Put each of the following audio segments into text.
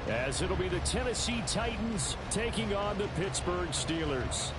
as it'll be the Tennessee Titans taking on the Pittsburgh Steelers.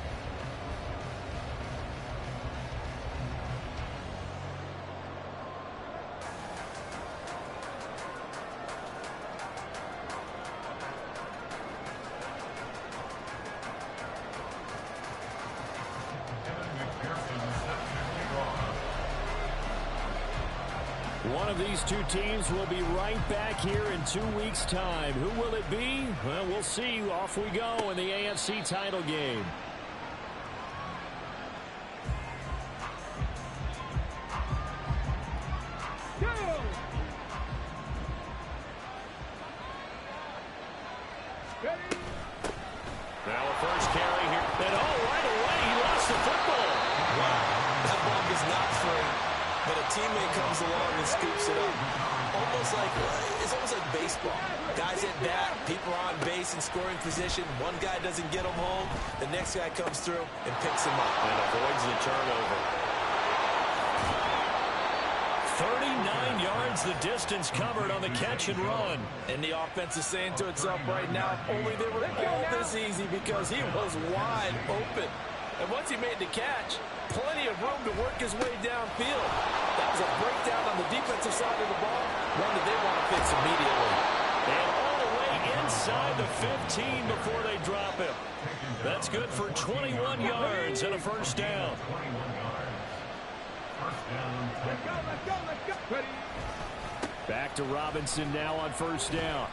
One of these two teams will be right back here in 2 weeks' time. Who will it be? Well, we'll see. Off we go in the AFC title game. Now a first carry here. And right away he lost the football. Wow, that ball is not free. But a teammate comes along and scoops it up. It's almost like baseball. Guys at bat, people are on base in scoring position. One guy doesn't get him home. The next guy comes through and picks him up. And avoids the turnover. 39 yards the distance covered on the catch and run. And the offense is saying to itself right now, if only they were all this easy, because he was wide open. And once he made the catch, plenty of room to work his way downfield. That was a breakdown on the defensive side of the ball, one that they want to fix immediately. And all the way inside the 15 before they drop him. That's good for 21 yards and a first down. Back to Robinson now on first down.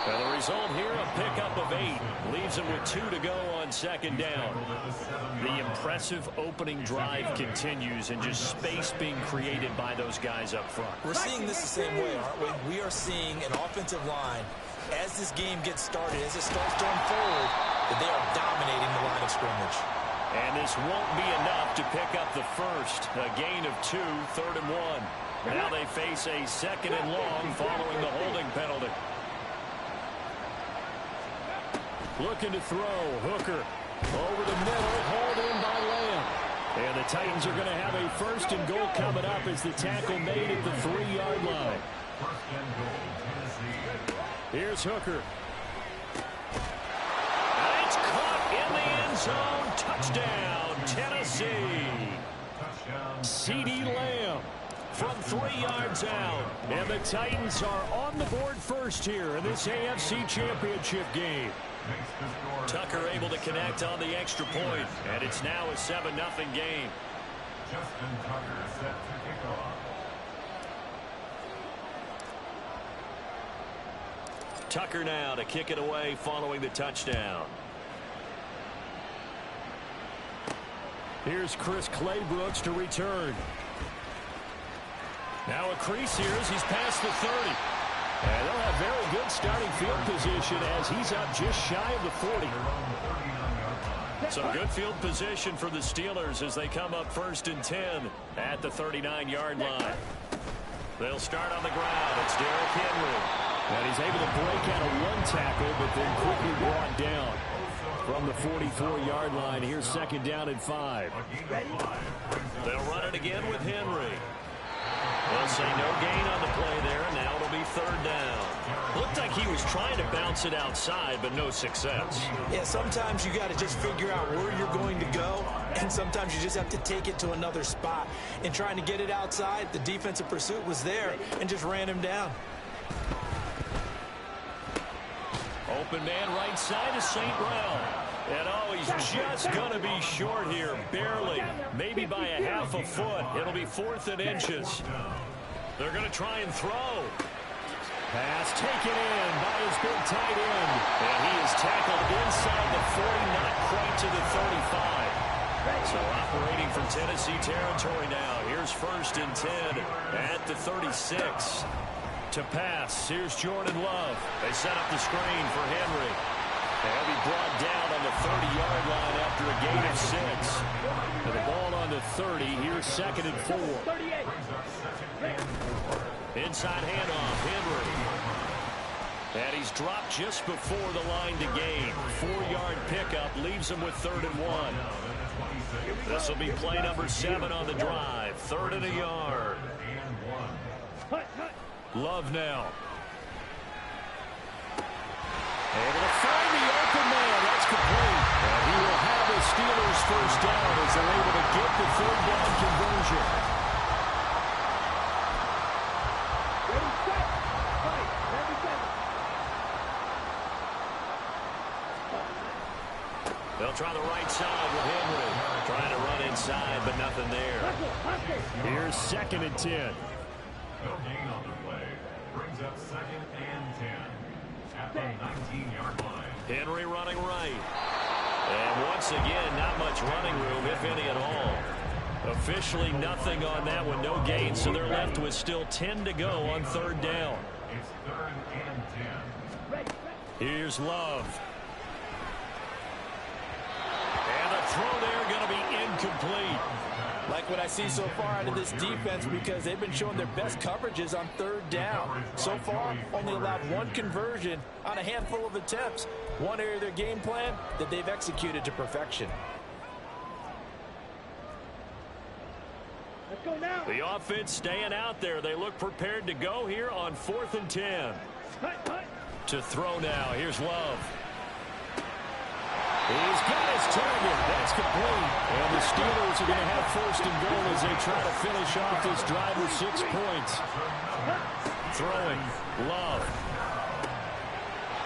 And the result here, a pickup of 8. Leaves him with 2 to go on second down. The impressive opening drive continues, and just space being created by those guys up front. We're seeing this the same way, aren't we? We are seeing an offensive line, as this game gets started, as it starts to unfold, that they are dominating the line of scrimmage. And this won't be enough to pick up the first. A gain of 2, 3rd and 1. Now they face a 2nd and long following the holding penalty. Looking to throw. Hooker over the middle, hauled in by Lamb. And the Titans are going to have a 1st and goal coming up as the tackle made at the 3-yard line. Here's Hooker. And it's caught in the end zone. Touchdown, Tennessee. CeeDee Lamb from 3 yards out. And the Titans are on the board first here in this AFC Championship game. Tucker able to connect on the extra point, and it's now a 7-0 game. Justin Tucker set to kick off. Tucker now to kick it away following the touchdown. Here's Chris Claybrooks to return. Now a crease here as he's past the 30. And they'll have very good starting field position as he's up just shy of the 40. Some good field position for the Steelers as they come up 1st and 10 at the 39-yard line. They'll start on the ground. It's Derrick Henry. And he's able to break out of 1 tackle, but then quickly brought down from the 44-yard line. Here's 2nd down and 5. They'll run it again with Henry. They'll say no gain on the play there, and now it'll be 3rd down. Looked like he was trying to bounce it outside, but no success. Yeah, sometimes you got to just figure out where you're going to go, and sometimes you just have to take it to another spot. In trying to get it outside, the defensive pursuit was there and just ran him down. Open man right side is St. Brown. And he's just going to be short here, barely, maybe by a half a foot. It'll be 4th and inches. They're going to try and throw. Pass taken in by his big tight end. And he is tackled inside the 40, not quite to the 35. So operating from Tennessee territory now. Here's 1st and 10 at the 36. To pass, here's Jordan Love. They set up the screen for Henry. He'll be brought down on the 30-yard line after a gain of 6. And the ball on the 30. Here's 2nd and 4. Inside handoff, Henry. And he's dropped just before the line to gain. 4-yard pickup leaves him with 3rd and 1. This will be play number 7 on the drive. 3rd and 1 and 3rd and 1. Love now. first down as they're able to get the third down conversion. They'll try the right side with Henry. Trying to run inside, but nothing there. Here's 2nd and 10. No gain on the play. Brings up 2nd and 10 at the 19-yard line. Henry running right. And once again, not much running room, if any at all. Officially nothing on that one. No gain, so they're left with still 10 to go on 3rd down. It's 3rd and 10. Here's Love. And the throw there going to be incomplete. Like what I see so far out of this defense, because they've been showing their best coverages on 3rd down. So far, only allowed 1 conversion on a handful of attempts. One area of their game plan that they've executed to perfection. Let's go now. The offense staying out there. They look prepared to go here on 4th and 10. To throw now. Here's Love. He's got his target. That's complete. And the Steelers are going to have 1st and goal as they try to finish off this drive with 6 points. Throwing. Love.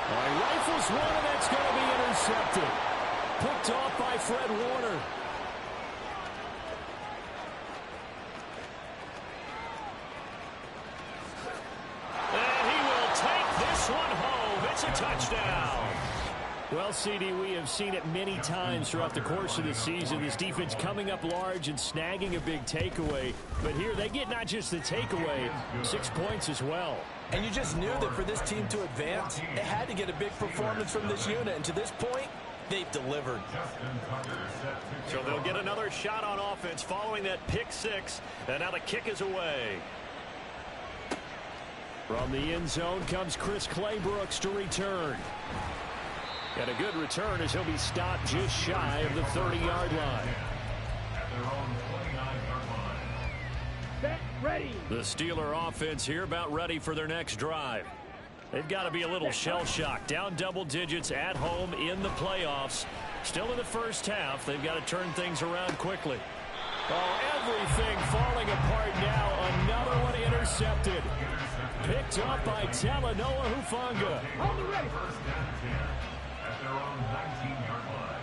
He rifles one, and that's going to be intercepted. Picked off by Fred Warner. And he will take this one home. It's a touchdown. Well, CD, we have seen it many times throughout the course of the season. This defense coming up large and snagging a big takeaway. But here they get not just the takeaway, 6 points as well. And you just knew that for this team to advance, it had to get a big performance from this unit. And to this point, they've delivered. So they'll get another shot on offense following that pick 6. And now the kick is away. From the end zone comes Chris Claybrooks to return. And a good return as he'll be stopped just shy of the 30-yard line. At their own 29-yard line. Set, ready. The Steeler offense here about ready for their next drive. They've got to be a little shell-shocked. Down double digits at home in the playoffs. Still in the first half. They've got to turn things around quickly. Oh, everything falling apart now. Another one intercepted. Picked up by Talanoa Hufanga. On the ready. First down 10 at their own 19-yard line.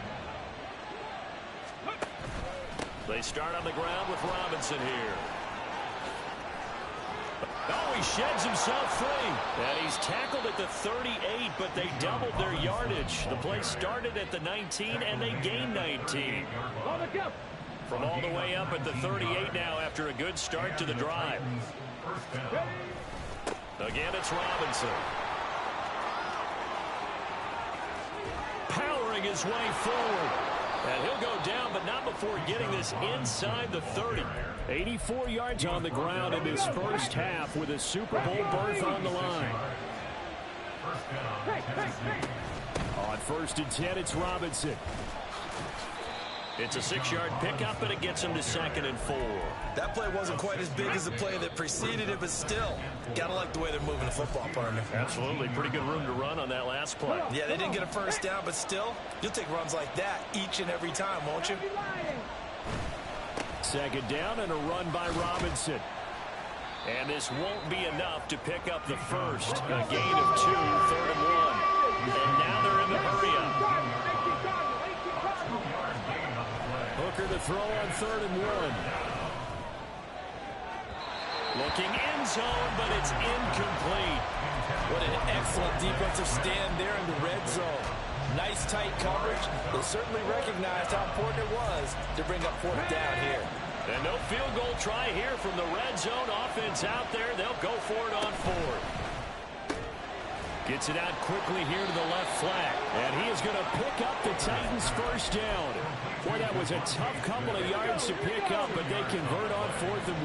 They start on the ground with Robinson here. Oh, he sheds himself free. And he's tackled at the 38, but they doubled their yardage. The play started at the 19, and they gained 19. On the go. From all the way up at the 38 now after a good start to the drive. First down. Again, it's Robinson. Powering his way forward. And he'll go down, but not before getting this inside the 30. 84 yards on the ground in this first half with a Super Bowl berth on the line. On 1st and 10, it's Robinson. It's a 6-yard pickup, and it gets him to 2nd and 4. That play wasn't quite as big as the play that preceded it, but still, gotta like the way they're moving the football, partner. Absolutely. Pretty good room to run on that last play. Yeah, they didn't get a first down, but still, you'll take runs like that each and every time, won't you? 2nd down and a run by Robinson. And this won't be enough to pick up the first. A gain of 2, 3rd and 1. And now they're in the hurry-up. Hooker to throw on 3rd and 1. Looking end zone, but it's incomplete. What an excellent defensive stand there in the red zone. Nice tight coverage. They certainly recognized how important it was to bring up 4th down here. And no field goal try here from the red zone. Offense out there. They'll go for it on 4th. Gets it out quickly here to the left flat. And he is going to pick up the Titans' first down. Boy, that was a tough couple of yards to pick up, but they convert on 4th and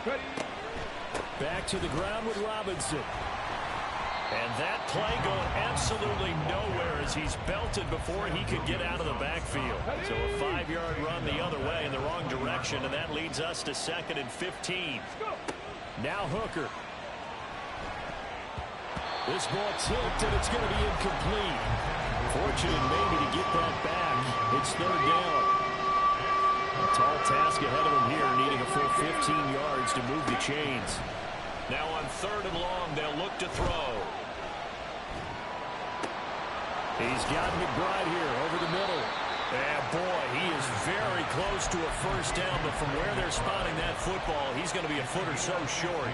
1. Back to the ground with Robinson. And that play going absolutely nowhere as he's belted before he could get out of the backfield. So a 5-yard run the other way in the wrong direction, and that leads us to 2nd and 15. Now Hooker. This ball tipped, and it's going to be incomplete. Fortunate maybe to get that back. It's third down. A tall task ahead of him here, needing a full 15 yards to move the chains. Now on third and long, they'll look to throw. He's got McBride here over the middle. And boy, he is very close to a first down, but from where they're spotting that football, he's going to be a foot or so short.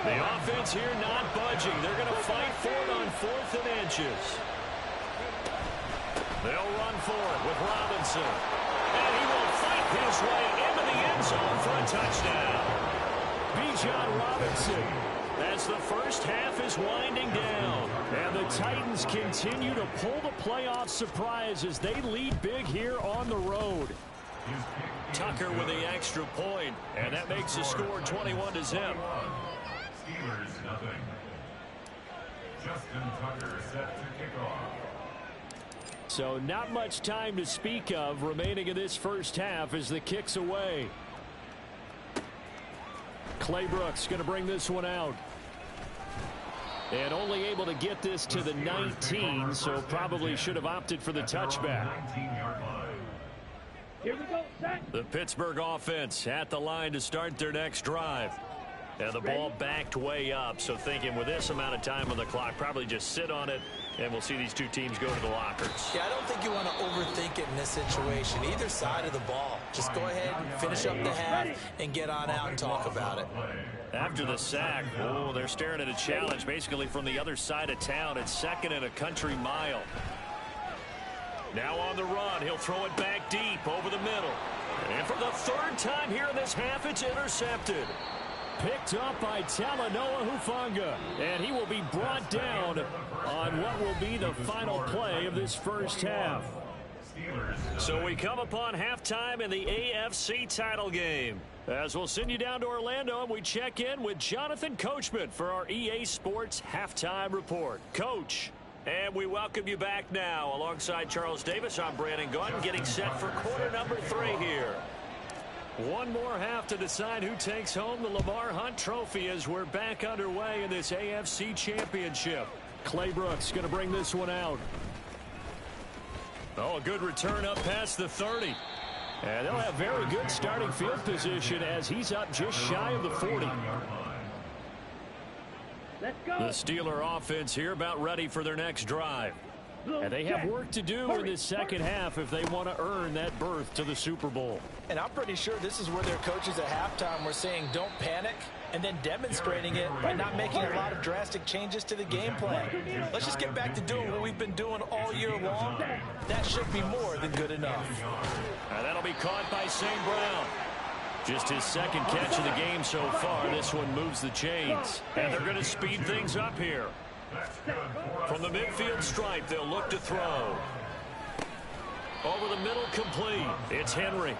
The offense here not budging. They're going to fight for it on 4th and inches. They'll run for it with Robinson. And he will fight his way into the end zone for a touchdown. Bijan Robinson, as the first half is winding down. And the Titans continue to pull the playoff surprise as they lead big here on the road. Tucker with the extra point, and that makes the score 21-0. Steelers nothing. Justin Tucker set to kick off. So not much time to speak of remaining in this first half as the kick's away. Claybrooks going to bring this one out. And only able to get this to the 19, so probably should have opted for the touchback. Here we go, set. The Pittsburgh offense at the line to start their next drive. And the ball backed way up, so thinking with this amount of time on the clock, probably just sit on it, and we'll see these two teams go to the lockers. Yeah, I don't think you want to overthink it in this situation. Either side of the ball. Just go ahead and finish up the half and get on out and talk about it. After the sack, oh, they're staring at a challenge basically from the other side of town. It's 2nd and a country mile. Now on the run, he'll throw it back deep over the middle. And for the 3rd time here in this half, it's intercepted. Picked up by Talanoa Hufanga, and he will be brought down on what will be the final play of this first half. So we come upon halftime in the AFC title game. As we'll send you down to Orlando, and we check in with Jonathan Coachman for our EA Sports Halftime Report. Coach, and we welcome you back now. Alongside Charles Davis, I'm Brandon Gunn, getting set for quarter number 3 here. One more half to decide who takes home the Lamar Hunt Trophy as we're back underway in this AFC Championship. Claybrooks going to bring this one out. Oh, a good return up past the 30. And they'll have very good starting field position as he's up just shy of the 40. Let's go. The Steeler offense here about ready for their next drive. And they have work to do in this second half if they want to earn that berth to the Super Bowl. And I'm pretty sure this is where their coaches at halftime were saying don't panic, and then demonstrating it by not making a lot of drastic changes to the game plan. Let's just get back to doing what we've been doing all year long. That should be more than good enough. And that'll be caught by St. Brown. Just his 2nd catch of the game so far. This one moves the chains. And they're going to speed things up here. From the midfield stripe, they'll look to throw. Over the middle, complete. It's Henry.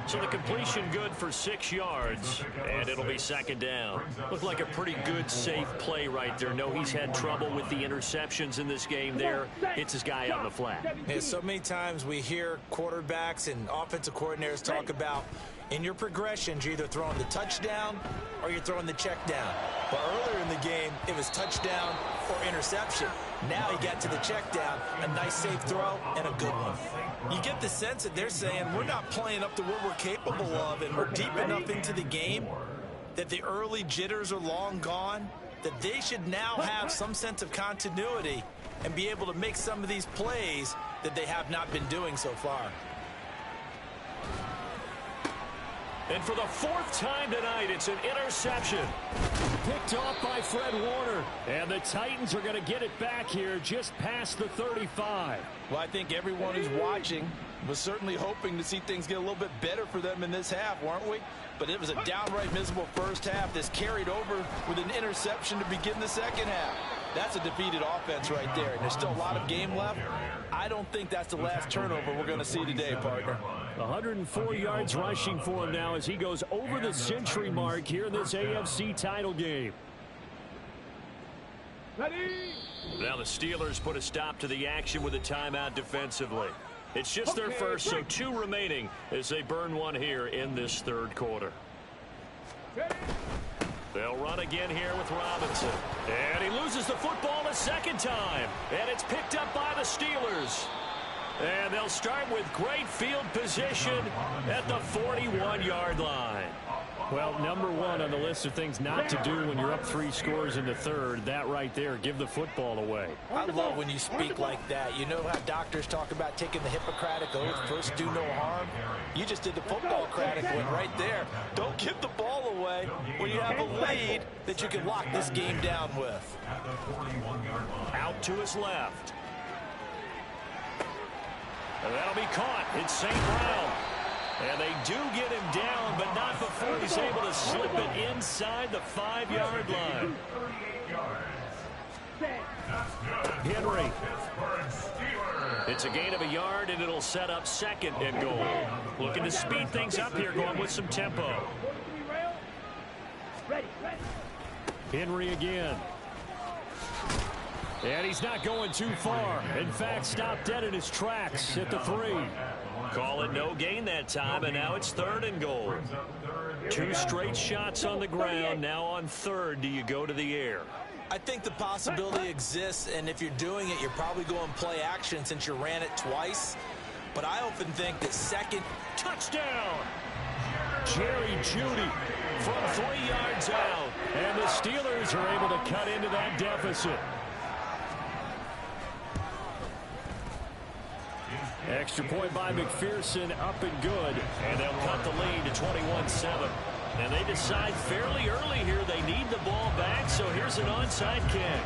So the completion good for 6 yards, and it'll be 2nd down. Looked like a pretty good, safe play right there. No, he's had trouble with the interceptions in this game there. Hits his guy on the flat. Yeah, so many times we hear quarterbacks and offensive coordinators talk about in your progressions, you're either throwing the touchdown or you're throwing the check down. But earlier in the game, it was touchdown or interception. Now he got to the check down, a nice safe throw, and a good one. You get the sense that they're saying we're not playing up to what we're capable of, and we're deep enough into the game that the early jitters are long gone, that they should now have some sense of continuity and be able to make some of these plays that they have not been doing so far. And for the 4th time tonight, it's an interception. Picked off by Fred Warner. And the Titans are going to get it back here just past the 35. Well, I think everyone who's watching was certainly hoping to see things get a little bit better for them in this half, weren't we? But it was a downright miserable first half. This carried over with an interception to begin the second half. That's a defeated offense right there. And there's still a lot of game left. I don't think that's the last turnover we're going to see today, partner. 104 yards rushing for him now as he goes over the century mark here in this AFC title game. Ready? Now the Steelers put a stop to the action with a timeout defensively. It's just their first, so 2 remaining as they burn one here in this 3rd quarter. They'll run again here with Robinson. And he loses the football a second time. And it's picked up by the Steelers. And they'll start with great field position at the 41-yard line. Well, number one on the list of things not to do when you're up 3 scores in the third, that right there, give the football away. I love when you speak like that. You know how doctors talk about taking the Hippocratic Oath, first do no harm? You just did the football-cratic one right there. Don't give the ball away when you have a lead that you can lock this game down with. Out to his left. And that'll be caught. It's St. Brown. And they do get him down, but not before he's able to slip it inside the 5-yard line. Henry. It's a gain of a yard, and it'll set up 2nd and goal. Looking to speed things up here, going with some tempo. Henry again. And he's not going too far. In fact, stopped dead in his tracks at the 3. Call it no gain that time, and now it's 3rd and goal. 2 straight shots on the ground. Now on 3rd, do you go to the air? I think the possibility exists, and if you're doing it, you're probably going play action since you ran it twice. But I often think that 2nd touchdown. Jerry Jeudy from 3 yards out, and the Steelers are able to cut into that deficit. Extra point by McPherson, up and good. And they'll cut the lead to 21-7. And they decide fairly early here they need the ball back, so here's an onside kick.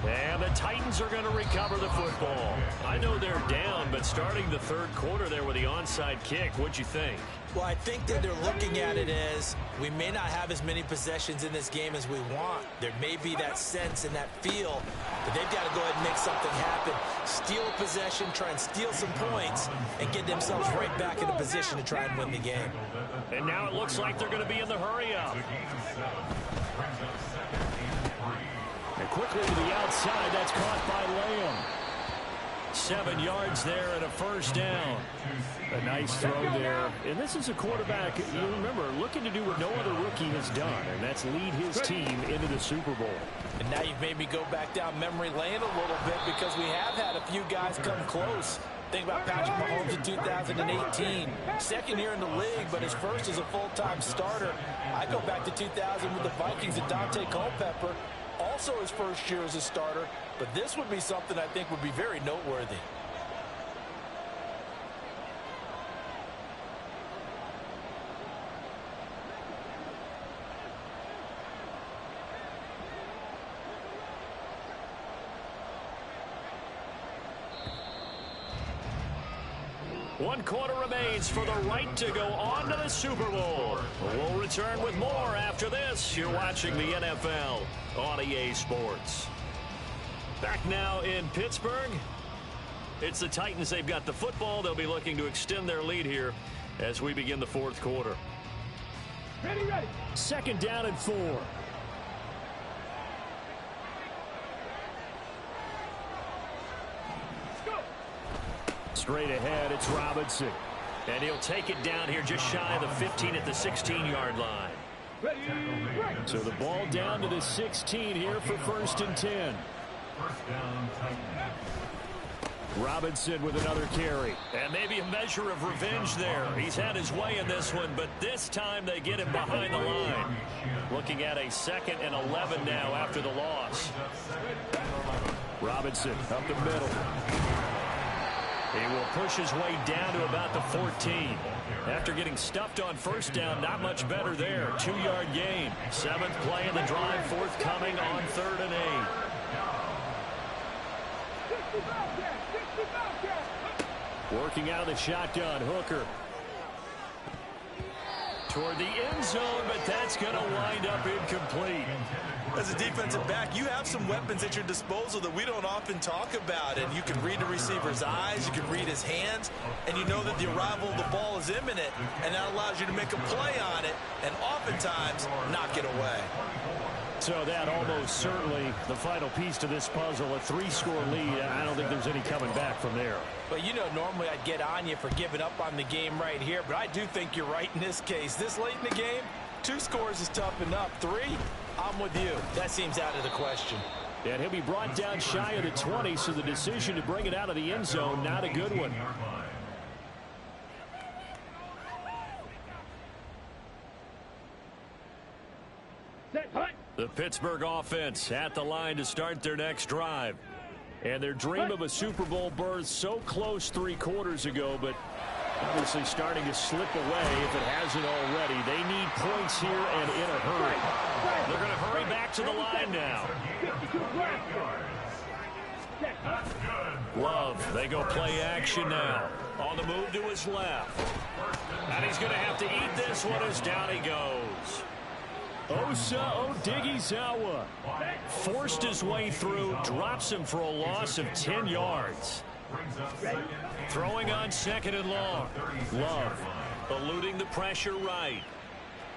And the Titans are going to recover the football. I know they're down, but starting the 3rd quarter there with the onside kick, what'd you think? Well, I think that they're looking at it as we may not have as many possessions in this game as we want. There may be that sense and that feel, but they've got to go ahead and make something happen. Steal a possession, try and steal some points, and get themselves right back in a position to try and win the game. And now it looks like they're going to be in the hurry-up. And quickly to the outside, that's caught by Lamb. 7 yards there and a 1st down. A nice throw there. And this is a quarterback, you remember, looking to do what no other rookie has done, and that's lead his team into the Super Bowl. And now you've made me go back down memory lane a little bit because we have had a few guys come close. Think about Patrick Mahomes in 2018. 2nd year in the league, but his first as a full-time starter. I go back to 2000 with the Vikings and Dante Culpepper. Also his first year as a starter, but this would be something I think would be very noteworthy. One quarter remains for the right to go on to the Super Bowl. We'll return with more after this. You're watching the NFL on EA Sports. Back now in Pittsburgh. It's the Titans. They've got the football. They'll be looking to extend their lead here as we begin the 4th quarter. Ready. 2nd down and 4. Straight ahead, it's Robinson. And he'll take it down here just shy of the 15 at the 16-yard line. So the ball down to the 16 here for 1st and 10. Robinson with another carry. And maybe a measure of revenge there. He's had his way in this one, but this time they get him behind the line. Looking at a 2nd and 11 now after the loss. Robinson up the middle. He will push his way down to about the 14. After getting stuffed on 1st down, not much better there. 2-yard gain. 7th play in the drive, forthcoming on 3rd and 8. Working out of the shotgun, Hooker. Toward the end zone, but that's going to wind up incomplete. As a defensive back, you have some weapons at your disposal that we don't often talk about. And you can read the receiver's eyes, you can read his hands, and you know that the arrival of the ball is imminent, and that allows you to make a play on it and oftentimes knock it away. So that almost certainly the final piece to this puzzle, a 3-score lead. I don't think there's any coming back from there. But, you know, normally I'd get on you for giving up on the game right here, but I do think you're right in this case. This late in the game, 2 scores is tough enough. 3, I'm with you. That seems out of the question. And he'll be brought down shy of the 20, so the decision to bring it out of the end zone, not a good one. The Pittsburgh offense at the line to start their next drive. And their dream of a Super Bowl berth so close 3 quarters ago, but obviously starting to slip away if it hasn't already. They need points here and in a hurry. They're going to hurry back to the line now. Love, they go play action now. On the move to his left. And he's going to have to eat this one as down he goes. Osa Odighizuwa forced his way through, drops him for a loss of 10 yards. Throwing on 2nd and long. Love eluding the pressure right.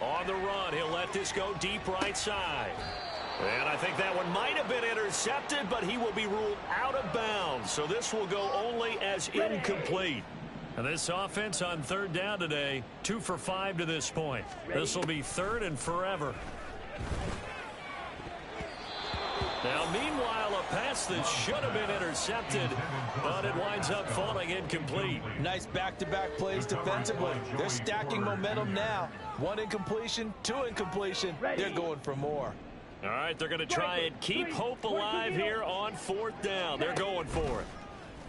On the run, he'll let this go deep right side. And I think that one might have been intercepted, but he will be ruled out of bounds. So this will go only as incomplete. And this offense on 3rd down today, 2 for 5 to this point. This will be 3rd and forever. Now, meanwhile, a pass that should have been intercepted, but it winds up falling incomplete. Nice back-to-back plays defensively. They're stacking momentum now. 1 incompletion, 2 incompletion. They're going for more. All right, they're going to try and keep hope alive here on 4th down. They're going for it.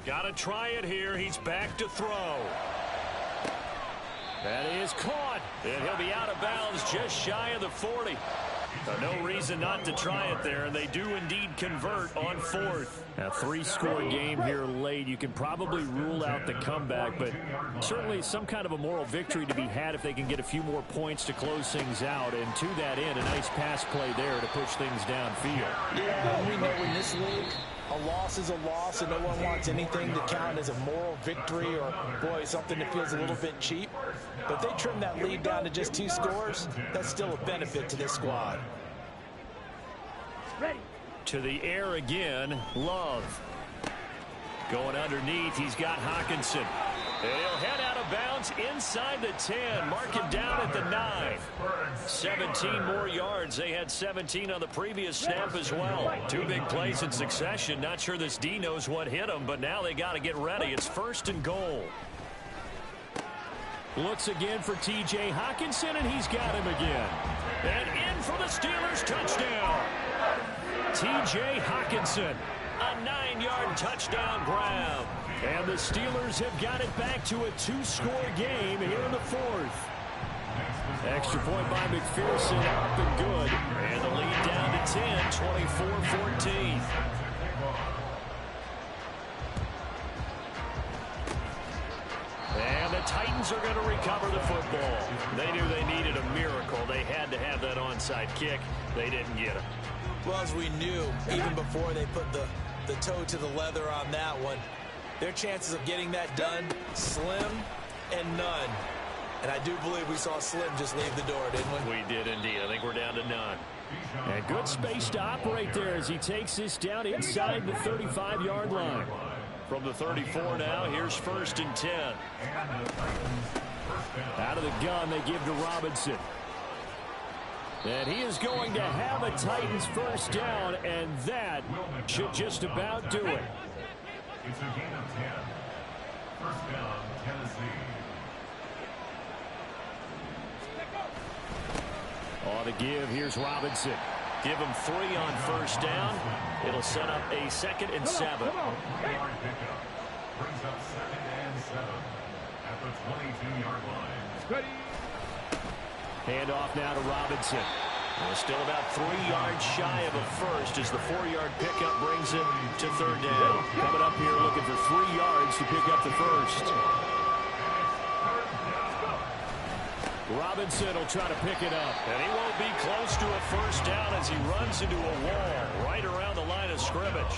Got to try it here. He's back to throw. That is caught. And he'll be out of bounds just shy of the 40. No reason not to try it there, and they do indeed convert on 4th. A 3-score game here late. You can probably rule out the comeback, but certainly some kind of a moral victory to be had if they can get a few more points to close things out. And to that end, a nice pass play there to push things downfield. Yeah, we know in this league, a loss is a loss, and no one wants anything to count as a moral victory or, boy, something that feels a little bit cheap. But if they trim that lead down to just 2 scores, that's still a benefit to this squad. Ready. To the air again, Love. Going underneath, he's got Hockenson. And he'll head out of bounds inside the 10. Mark him down at the 9. 17 more yards. They had 17 on the previous snap as well. 2 big plays in succession. Not sure this D knows what hit him, but now they got to get ready. It's 1st and goal. Looks again for T.J. Hockenson, and he's got him again. And in for the Steelers touchdown. T.J. Hockenson, a 9-yard touchdown grab. And the Steelers have got it back to a 2-score game here in the 4th. Extra point by McPherson, up and good. And the lead down to 10, 24-14. And the Titans are going to recover the football. They knew they needed a miracle. They had to have that onside kick. They didn't get it. Well, as we knew, even before they put the toe to the leather on that one, their chances of getting that done, slim and none. And I do believe we saw Slim just leave the door, didn't we? We did indeed. I think we're down to none. And good space to operate there as he takes this down inside the 35-yard line. From the 34 now, here's 1st and 10. Out of the gun, they give to Robinson. And he is going to have a Titans 1st down, and that should just about do it. It's a gain of 10. 1st down, Tennessee. On the give, here's Robinson. Give him 3 on 1st down. It'll set up a 2nd and 7. 4-yard pickup. Brings up 2nd and 7 at the 22-yard line. Ready. Handoff now to Robinson. Still about 3 yards shy of a first as the 4-yard pickup brings him to 3rd down. Coming up here looking for 3 yards to pick up the first. Robinson will try to pick it up. And he won't be close to a 1st down as he runs into a wall right around the line of scrimmage.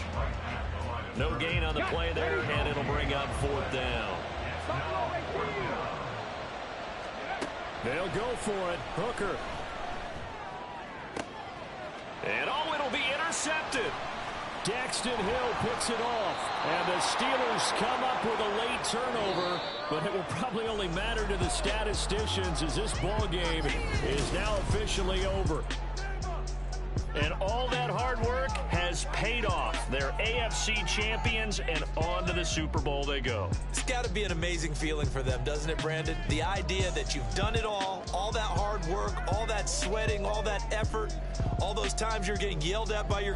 No gain on the play there, and it'll bring up 4th down. They'll go for it. Hooker. intercepted. Daxton Hill picks it off, and the Steelers come up with a late turnover, but it will probably only matter to the statisticians as this ball game is now officially over. And all that hard work has paid off. They're AFC champions, and on to the Super Bowl they go. It's got to be an amazing feeling for them, doesn't it, Brandon? The idea that you've done it all that hard work, all that sweating, all that effort, all those times you're getting yelled at by your